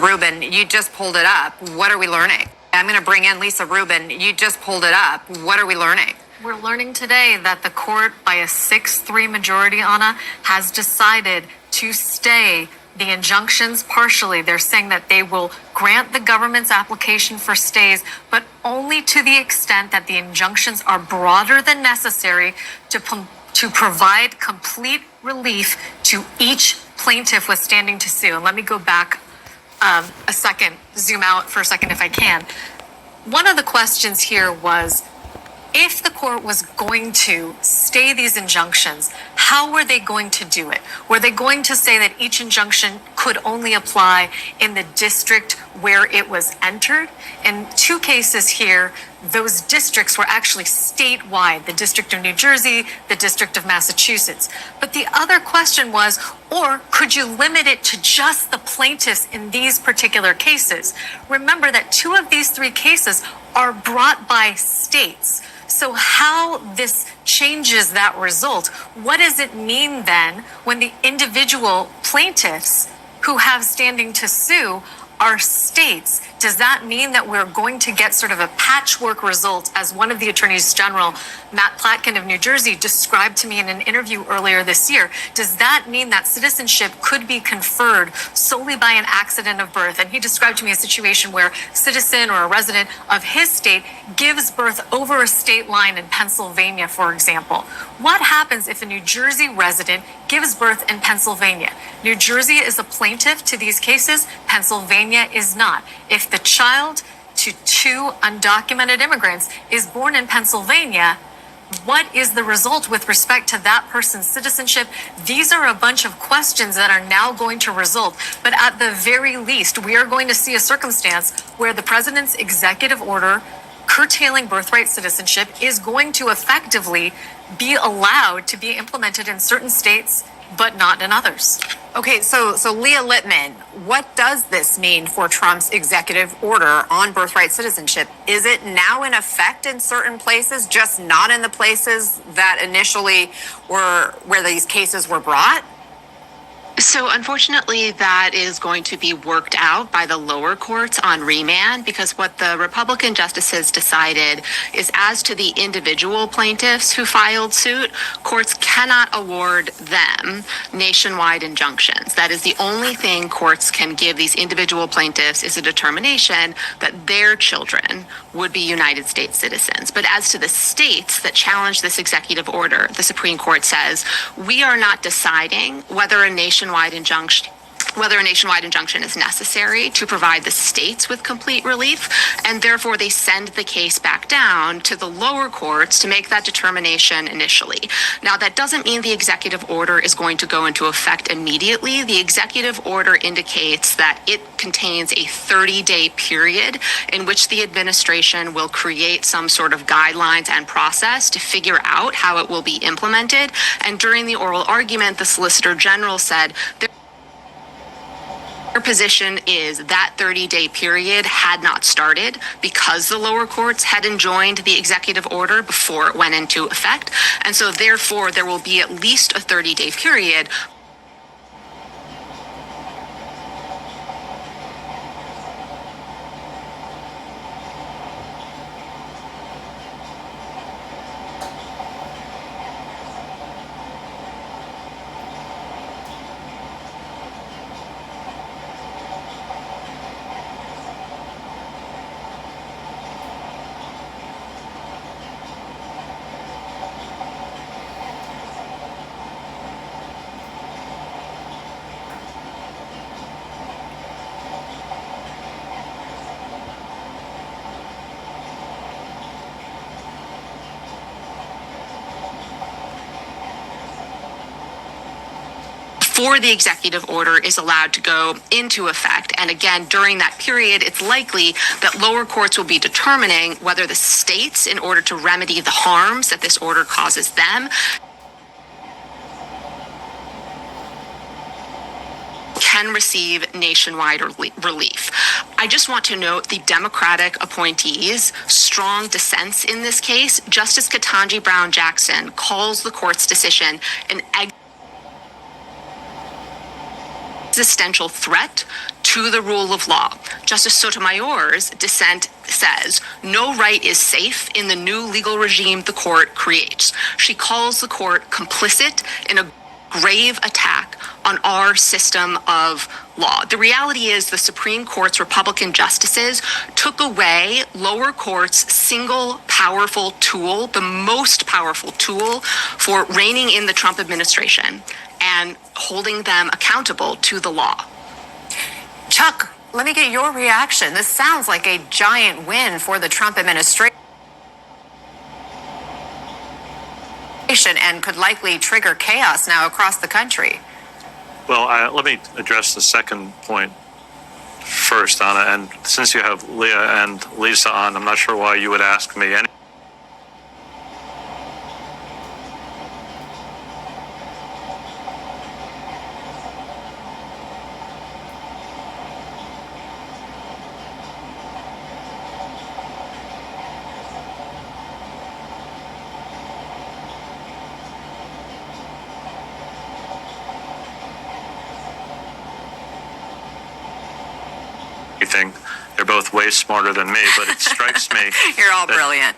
Rubin, you just pulled it up. What are we learning? I'm going to bring in Lisa Rubin. You just pulled it up. What are we learning? We're learning today that the court, by a 6-3 majority, Anna, has decided to stay the injunctions partially. They're saying that they will grant the government's application for stays, but only to the extent that the injunctions are broader than necessary to provide complete relief to each plaintiff withstanding to sue. And let me go back a second, zoom out for a second if I can. One of the questions here was, if the court was going to stay these injunctions, how were they going to do it? Were they going to say that each injunction could only apply in the district where it was entered? In 2 cases here, those districts were actually statewide, the District of New Jersey, the District of Massachusetts. But the other question was, or could you limit it to just the plaintiffs in these particular cases? Remember that 2 of these 3 cases are brought by states. So how this changes that result, what does it mean then when the individual plaintiffs who have standing to sue are states? Does that mean that we're going to get sort of a patchwork result, as one of the attorneys general, Matt Platkin of New Jersey, described to me in an interview earlier this year? Does that mean that citizenship could be conferred solely by an accident of birth? And he described to me a situation where a citizen or a resident of his state gives birth over a state line in Pennsylvania, for example. What happens if a New Jersey resident gives birth in Pennsylvania? New Jersey is a plaintiff to these cases. Pennsylvania is not. If the child to 2 undocumented immigrants is born in Pennsylvania, what is the result with respect to that person's citizenship? These are a bunch of questions that are now going to result. But at the very least, we are going to see a circumstance where the president's executive order curtailing birthright citizenship is going to effectively be allowed to be implemented in certain states, but not in others. Okay, so Leah Litman, what does this mean for Trump's executive order on birthright citizenship? Is it now in effect in certain places, just not in the places that initially were where these cases were brought? So unfortunately, that is going to be worked out by the lower courts on remand, because what the Republican justices decided is, as to the individual plaintiffs who filed suit, courts cannot award them nationwide injunctions. That is the only thing courts can give these individual plaintiffs, is a determination that their children would be United States citizens. But as to the states that challenge this executive order, the Supreme Court says, we are not deciding whether a nationwide injunction is necessary to provide the states with complete relief, and therefore they send the case back down to the lower courts to make that determination initially. Now, that doesn't mean the executive order is going to go into effect immediately. The executive order indicates that it contains a 30-day period in which the administration will create some sort of guidelines and process to figure out how it will be implemented. And during the oral argument, the Solicitor General said their position is that 30-day period had not started because the lower courts had enjoined the executive order before it went into effect. And so therefore, there will be at least a 30-day period. Before the executive order is allowed to go into effect. And again, during that period, it's likely that lower courts will be determining whether the states, in order to remedy the harms that this order causes them, can receive nationwide relief. I just want to note the Democratic appointees' strong dissents in this case. Justice Ketanji Brown Jackson calls the court's decision an existential threat to the rule of law. Justice Sotomayor's dissent says, no right is safe in the new legal regime the court creates. She calls the court complicit in a grave attack on our system of law. The reality is the Supreme Court's Republican justices took away lower courts' single powerful tool, the most powerful tool for reining in the Trump administration and holding them accountable to the law. Chuck, let me get your reaction. This sounds like a giant win for the Trump administration and could likely trigger chaos now across the country. Well, let me address the second point first, Anna. And since you have Leah and Lisa on, I'm not sure why you would ask me anything. They're both way smarter than me, but it strikes me. You're all brilliant.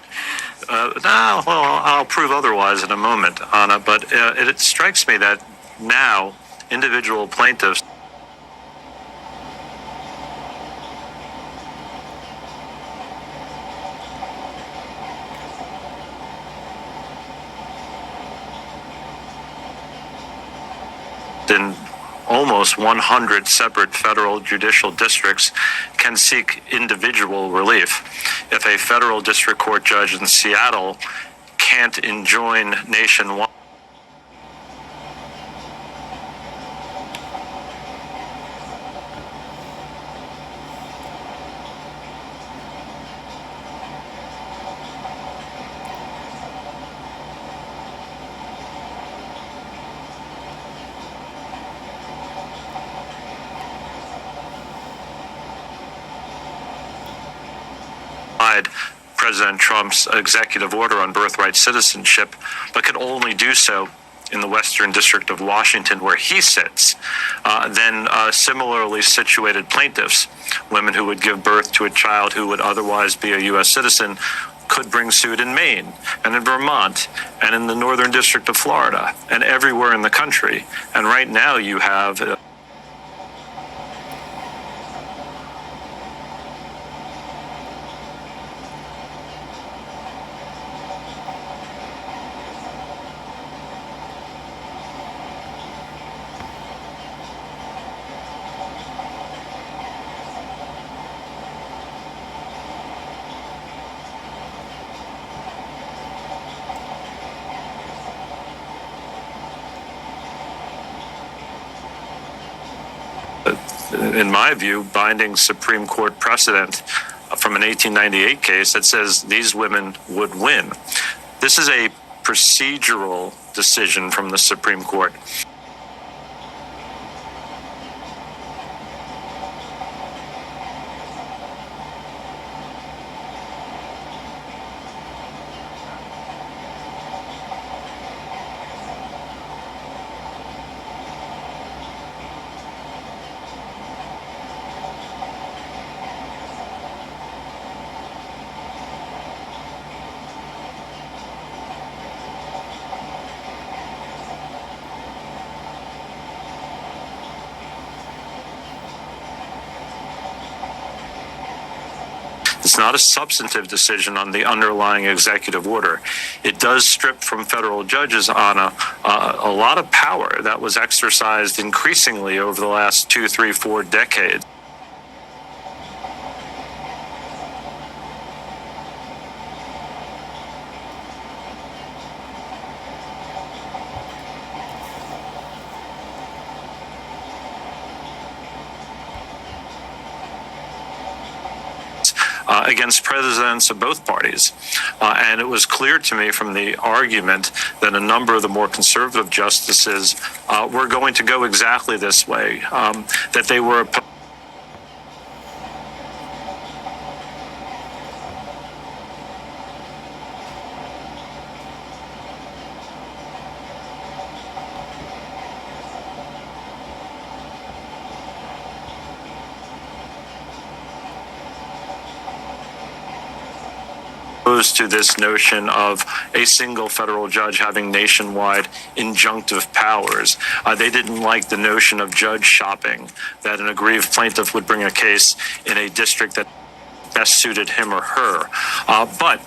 No, well, I'll prove otherwise in a moment, Anna, but it strikes me that now individual plaintiffs in almost 100 separate federal judicial districts can seek individual relief. If a federal district court judge in Seattle can't enjoin nationwide President Trump's executive order on birthright citizenship, but can only do so in the Western District of Washington, where he sits, then similarly situated plaintiffs, women who would give birth to a child who would otherwise be a U.S. citizen, could bring suit in Maine and in Vermont and in the Northern District of Florida and everywhere in the country. And right now you have in my view, binding Supreme Court precedent from an 1898 case that says these women would win. This is a procedural decision from the Supreme Court. It's not a substantive decision on the underlying executive order. It does strip from federal judges on a lot of power that was exercised increasingly over the last 2, 3, 4 decades. Against presidents of both parties. And it was clear to me from the argument that a number of the more conservative justices were going to go exactly this way, that they were opposed to this notion of a single federal judge having nationwide injunctive powers. They didn't like the notion of judge shopping, that an aggrieved plaintiff would bring a case in a district that best suited him or her. But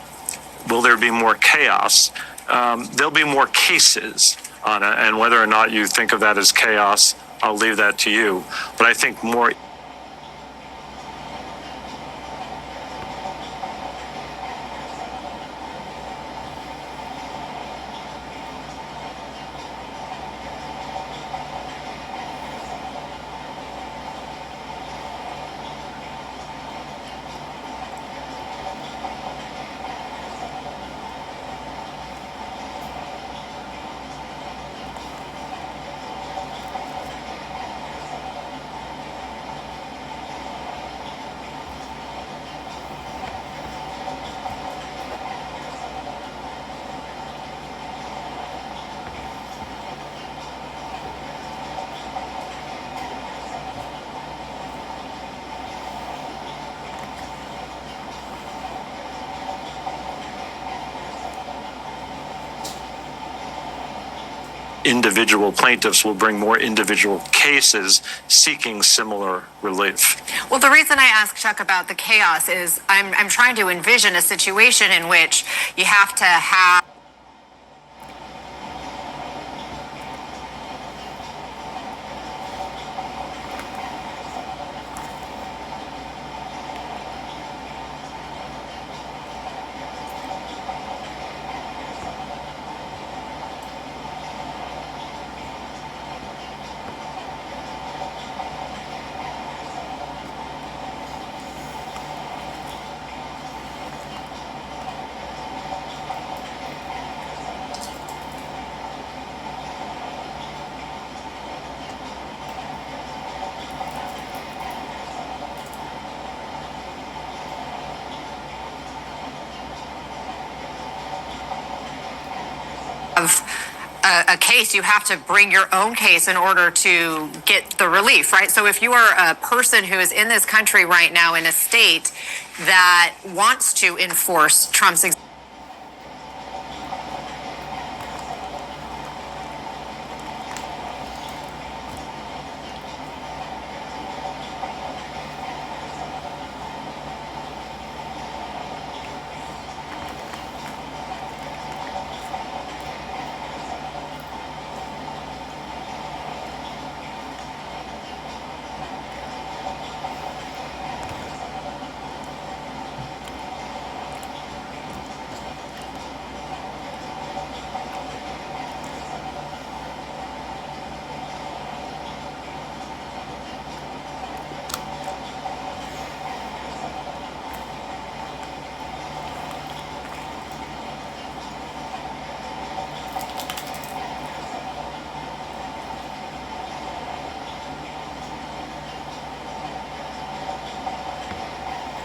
will there be more chaos? There'll be more cases, Anna, and whether or not you think of that as chaos, I'll leave that to you. But I think more individual plaintiffs will bring more individual cases seeking similar relief. Well, the reason I ask Chuck about the chaos is I'm trying to envision a situation in which you have to have a case, you have to bring your own case in order to get the relief, right? So if you are a person who is in this country right now in a state that wants to enforce Trump's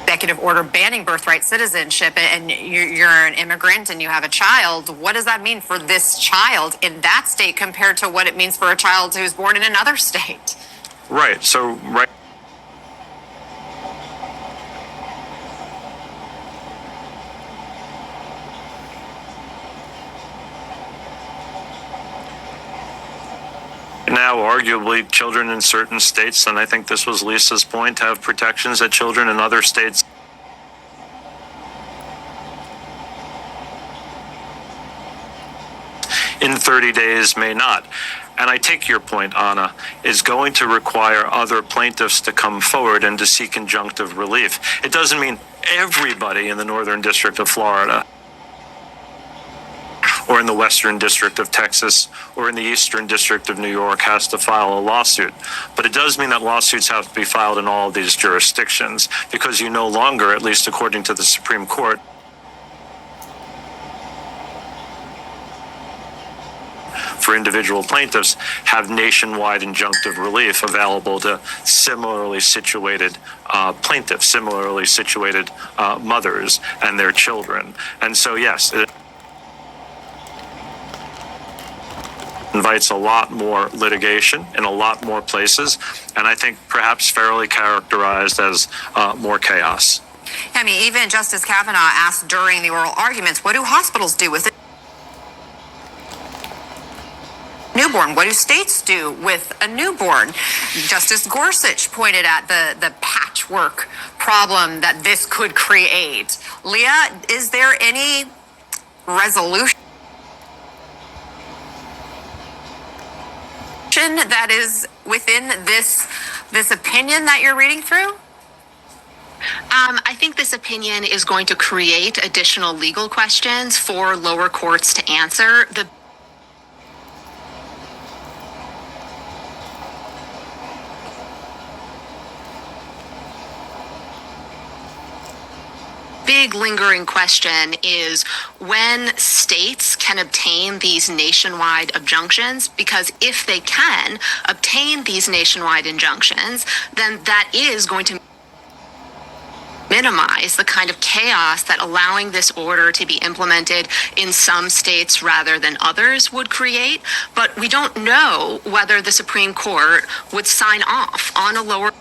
executive order banning birthright citizenship, and you're an immigrant and you have a child, what does that mean for this child in that state compared to what it means for a child who's born in another state? Right. So, right. Now, arguably, children in certain states, and I think this was Lisa's point, have protections that children in other states in 30 days may not. And I take your point, Anna, is going to require other plaintiffs to come forward and to seek injunctive relief. It doesn't mean everybody in the Northern District of Florida or in the Western District of Texas or in the Eastern District of New York has to file a lawsuit. But it does mean that lawsuits have to be filed in all of these jurisdictions, because you no longer, at least according to the Supreme Court, for individual plaintiffs, have nationwide injunctive relief available to similarly situated plaintiffs, similarly situated mothers and their children. And so, yes, it invites a lot more litigation in a lot more places, and I think perhaps fairly characterized as more chaos. I mean, even Justice Kavanaugh asked during the oral arguments, what do hospitals do with it? Newborn. What do states do with a newborn? Justice Gorsuch pointed at the patchwork problem that this could create. Leah, is there any resolution that is within this opinion that you're reading through? I think this opinion is going to create additional legal questions for lower courts to answer. The big lingering question is when states can obtain these nationwide injunctions, because if they can obtain these nationwide injunctions, then that is going to minimize the kind of chaos that allowing this order to be implemented in some states rather than others would create. But we don't know whether the Supreme Court would sign off on a lower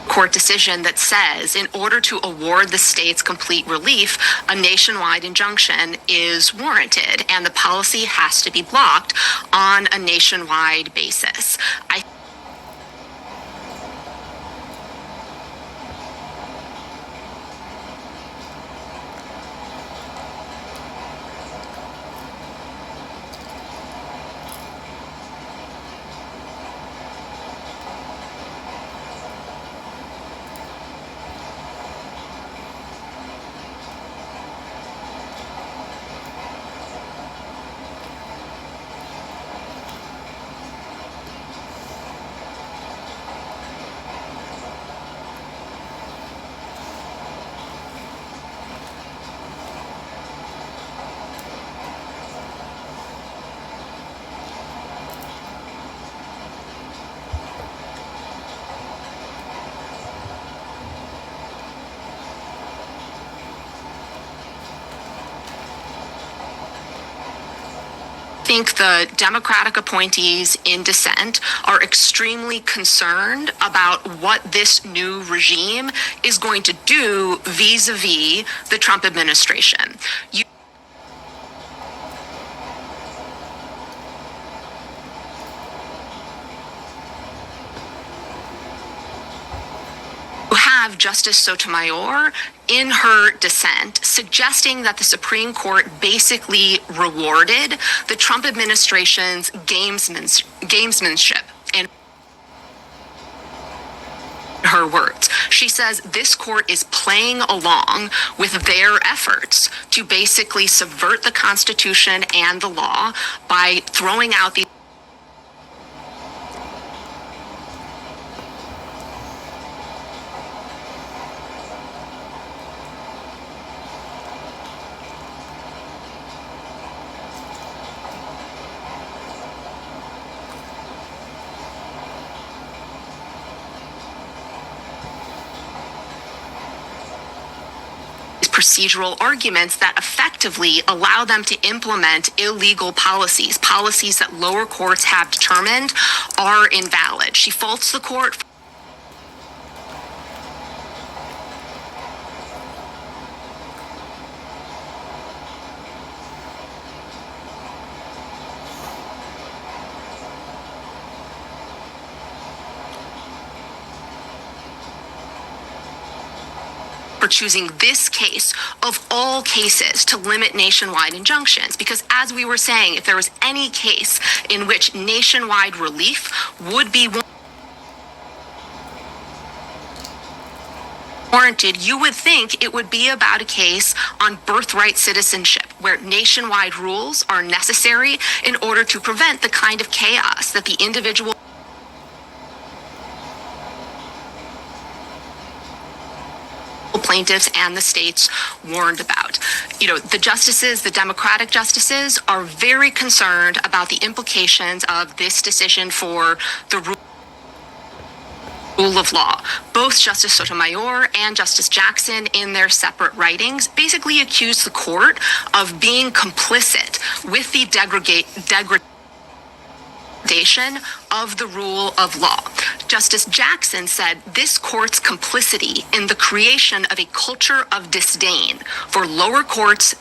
court decision that says in order to award the states complete relief, a nationwide injunction is warranted and the policy has to be blocked on a nationwide basis. I think the Democratic appointees in dissent are extremely concerned about what this new regime is going to do vis-a-vis the Trump administration. You have Justice Sotomayor in her dissent suggesting that the Supreme Court basically rewarded the Trump administration's gamesmanship. In her words, she says this court is playing along with their efforts to basically subvert the Constitution and the law by throwing out the procedural arguments that effectively allow them to implement illegal policies that lower courts have determined are invalid. She faults the court for choosing this case of all cases to limit nationwide injunctions. Because as we were saying, if there was any case in which nationwide relief would be warranted, you would think it would be about a case on birthright citizenship, where nationwide rules are necessary in order to prevent the kind of chaos that the individual plaintiffs and the states warned about. You know, the justices, the Democratic justices, are very concerned about the implications of this decision for the rule of law. Both Justice Sotomayor and Justice Jackson, in their separate writings, basically accused the court of being complicit with the degradation of the rule of law. Justice Jackson said this court's complicity in the creation of a culture of disdain for lower courts,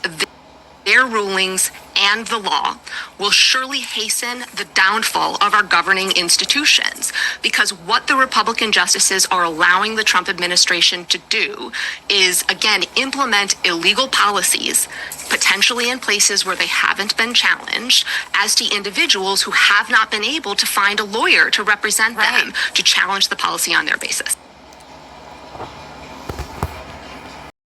their rulings, and the law will surely hasten the downfall of our governing institutions, because what the Republican justices are allowing the Trump administration to do is, again, implement illegal policies, potentially in places where they haven't been challenged, as to individuals who have not been able to find a lawyer to represent them to challenge the policy on their basis.